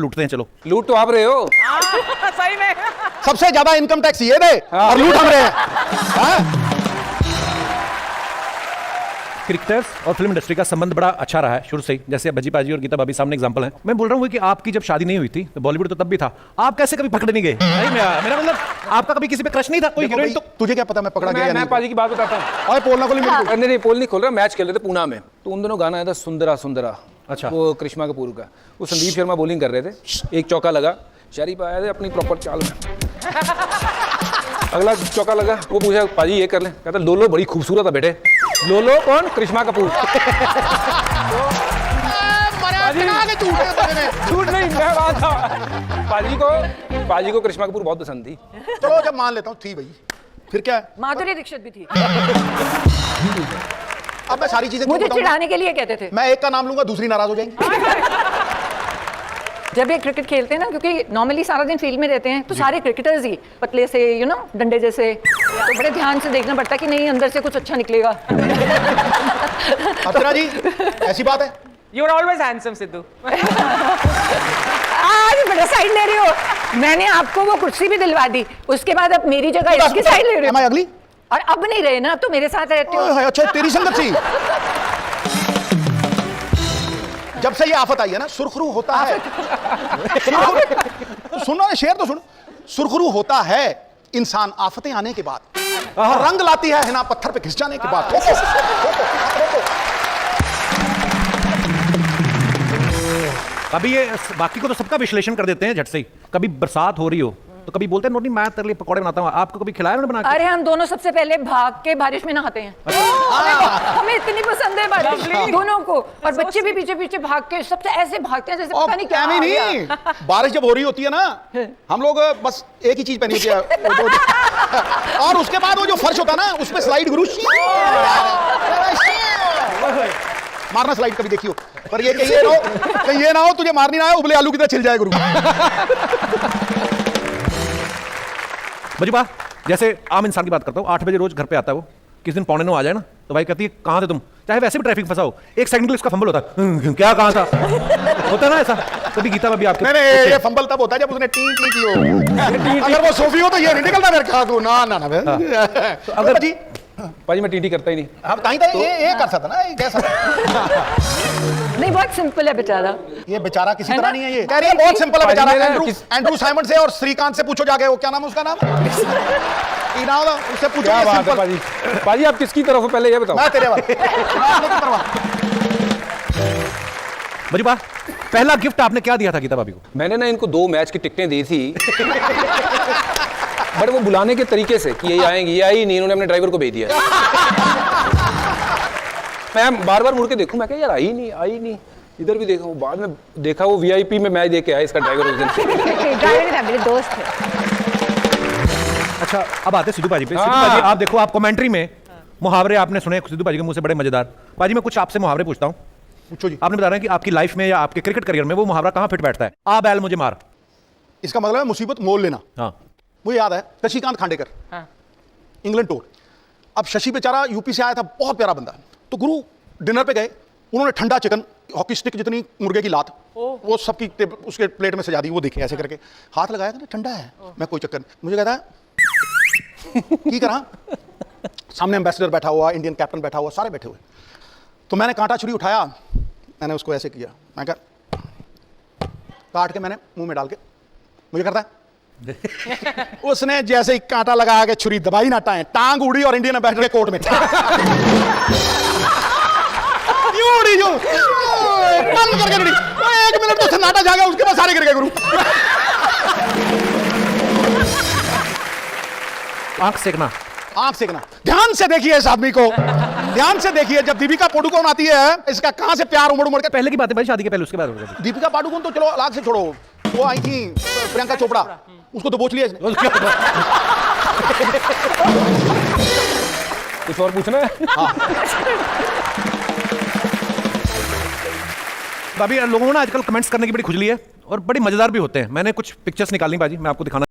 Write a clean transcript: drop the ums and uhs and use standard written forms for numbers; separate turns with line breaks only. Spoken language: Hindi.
लूटते हैं। चलो
लूट तो आप रहे हो।
सही में
सबसे ज्यादा इनकम टैक्स ये दे और लूट हम रहे हैं। हाँ?
क्रिकेटर्स और फिल्म इंडस्ट्री का संबंध बड़ा अच्छा रहा है शुरू से ही, जैसे भज्जी पाजी और गीता भाभी सामने एग्जांपल हैं। मैं बोल रहा हूँ कि आपकी जब शादी नहीं हुई थी तो बॉलीवुड तो तब भी था, आप कैसे कभी पकड़े नहीं गए? मेरा मतलब आपका कभी किसी पे क्रश नहीं था? कोई हीरोइन तो
तुझे क्या पता मैं पकड़ा गया या
मैं
नहीं?
पाजी की बात बताता हूँ।
और पोल ना खोली मेरे को।
नहीं पोल नहीं खोल रहा, मैच खेल रहे थे पूना में, तो उन दोनों गाना आया था सुंदरा सुंदरा।
अच्छा।
वो करिश्मा कपूर का, वो संदीप शर्मा बॉलिंग कर रहे थे, एक चौका लगा, शरीफ आया थे अपनी प्रॉपर चाल में, अगला चौका लगा, वो पूछा पाजी ये कर लें, कहता लोलो बड़ी खूबसूरत है बेटे। लोलो कौन? करिश्मा कपूर। झूठ नहीं, मैं बात था। पाजी को करिश्मा कपूर बहुत पसंद थी।
चलो जब मान लेता हूँ थी भाई, फिर क्या है?
माधुरी दीक्षित भी थी।
अब मैं सारी चीजें
मुझे चिढ़ाने के लिए कहते थे।
मैं एक का नाम लूंगा दूसरी नाराज हो जाएंगी।
जब ये क्रिकेट खेलते हैं ना, क्योंकि नॉर्मली सारा दिन फील्ड में रहते हैं, तो सारे क्रिकेटर्स ही पतले से डंडे जैसे, तो बड़े ध्यान से देखना पड़ता है कि नहीं अंदर से कुछ अच्छा निकलेगा।
अक्षरा जी ऐसी बात है?
You are always handsome, Sidhu.
आज बड़ा साइड ले रही हो। मैंने आपको वो कुर्सी भी दिलवा दी, उसके बाद अब मेरी जगह इसकी साइड ले रही हो।
मैं अगली
और अब नहीं रहे ना, तो मेरे साथ रहते हो।
अच्छा तेरी संगत थी। जब से ये आफत आई है ना, सुरखरू होता है। सुनो ना, शेर तो सुनो। सुरखरू होता है इंसान आफतें आने के बाद, रंग लाती है ना पत्थर पे घिस जाने के बाद।
अभी ये बाकी को तो सबका विश्लेषण कर देते हैं झट से ही। कभी बरसात हो रही हो तो कभी बोलते हैं नोनी मैं तेरे लिए पकौड़े बनाता हूँ, आपको कभी खिलाया उन्होंने बना के?
अरे हम दोनों सबसे पहले भाग के बारिश में नहाते हैं। हमें इतनी पसंद है बारिश दोनों को, और बच्चे भी पीछे पीछे भाग के सबसे ऐसे भागते हैं जैसे पता नहीं क्या
नहीं, बारिश जब हो रही होती है ना, हम लोग बस एक ही चीज पहनी होती है और उसके बाद वो जो फर्श होता है ना उस पे स्लाइड गुरु मारना, स्लाइड कभी देखियो, पर ये कहीं ये ना हो तुझे मारनी ना आए, उबले आलू की तरह छिल जाए गुरु।
मजबा जैसे आम इंसान की बात करता हूँ, 8 बजे रोज घर पे आता है वो, किस दिन 8:45 आ जाए ना तो भाई कहती है कहाँ थे तुम, चाहे वैसे भी ट्रैफिक फंसा हो, एक सेकंड के लिए उसका फंबल होता है, क्या कहाँ था, होता है ना ऐसा। कभी गीता भाभी आपके
नहीं, ये फंबल तब होता है जब उसने टी टी की हो। अगर वो सोफी हो तो ये नहीं निकलता मेरे ख्याल को। ना तो अगर जी
पाजी मैं टीटी करता ही नहीं।
हम ताई ये कर सकता ना, ये कैसा
नहीं, बहुत सिंपल है बेचारा।
ये बेचारा किसी तरह नहीं है, ये कह रही है बहुत सिंपल है बेचारा। एंड्रू साइमन से और श्रीकांत से पूछो जाके, वो क्या नाम है उसका नाम, उससे पूछो।
क्या बात है पाजी? पाजी आप किसकी तरफ हो पहले ये बताओ।
मैं तेरे वाला।
मजबा पहला गिफ्ट आपने क्या दिया था गीता भाभी को?
मैंने ना इनको 2 मैच की टिकटें दी थी, बट वो बुलाने के तरीके से कि ये आएंगे, ये आई नहीं, इन्होंने अपने ड्राइवर को भेज दिया। मैं बार बार मुड़ के देखूं, मैं क्या यार आई नहीं, इधर भी देखा, बाद में देखा वो वीआईपी में मैच देख के आया इसका ड्राइवर उस दिन।
ड्राइवर था, मेरे दोस्त थे।
अच्छा अब आते सिद्धू भाजी पे। सिद्धू भाजी आप देखो, आप कमेंट्री में मुहावरे आपने सुने सिद्धू भाजी के मुंह से बड़े मजेदार। भाजी मैं कुछ आपसे मुहावरे पूछता हूँ,
पूछो जी।
आपने बता रहे हैं कि आपकी लाइफ में या आपके क्रिकेट करियर में वो मुहावरा कहाँ फिट बैठता है? आ बैल मुझे मार।
इसका मतलब है मुसीबत मोल लेना।
हाँ
मुझे याद है शशिकांत खांडेकर, इंग्लैंड टूर। अब शशि बेचारा यूपी से आया था, बहुत प्यारा बंदा। तो गुरु डिनर पे गए, उन्होंने ठंडा चिकन, हॉकी स्टिक जितनी मुर्गे की लात, वो सबकी उसके प्लेट में सजा दी। वो देखे ऐसे करके हाथ लगाया, ठंडा है, मैं कोई चक्कर नहीं। मुझे कहता है की करा, सामने एम्बेसडर बैठा हुआ, इंडियन कैप्टन बैठा हुआ, सारे बैठे हुए। तो मैंने कांटा छुरी उठाया, मैंने उसको ऐसे किया, मैं कहा काट के मैंने मुंह में डाल के, मुझे करता है उसने जैसे ही कांटा लगा के छुरी दबाई ना, टांग उड़ी और इंडियन एम्बेसडर के कोर्ट में उड़ी जो बंद करके उड़ी। 1 मिनट तो सन्नाटा जाएगा, उसके बाद सारे गिर गए गुरु।
आंख सेकना,
आंख सेकना। ध्यान से देखिए इस आदमी को, ध्यान से देखिए। जब दीपिका पादुकोण आती है, इसका कहां से प्यार उमड़ के।
पहले की बात है भाई, शादी के पहले, उसके बाद
दीपिका पादुकोण तो चलो अलग से छोड़ो, वो आई थी प्रियंका चोपड़ा, उसको तो बोच लिया इसने।
कुछ और पूछना है?
भाभी लोगों ने आजकल कमेंट्स करने की बड़ी खुजली है और बड़ी मजेदार भी होते हैं। मैंने कुछ पिक्चर्स निकाली बाजी, मैं आपको दिखाना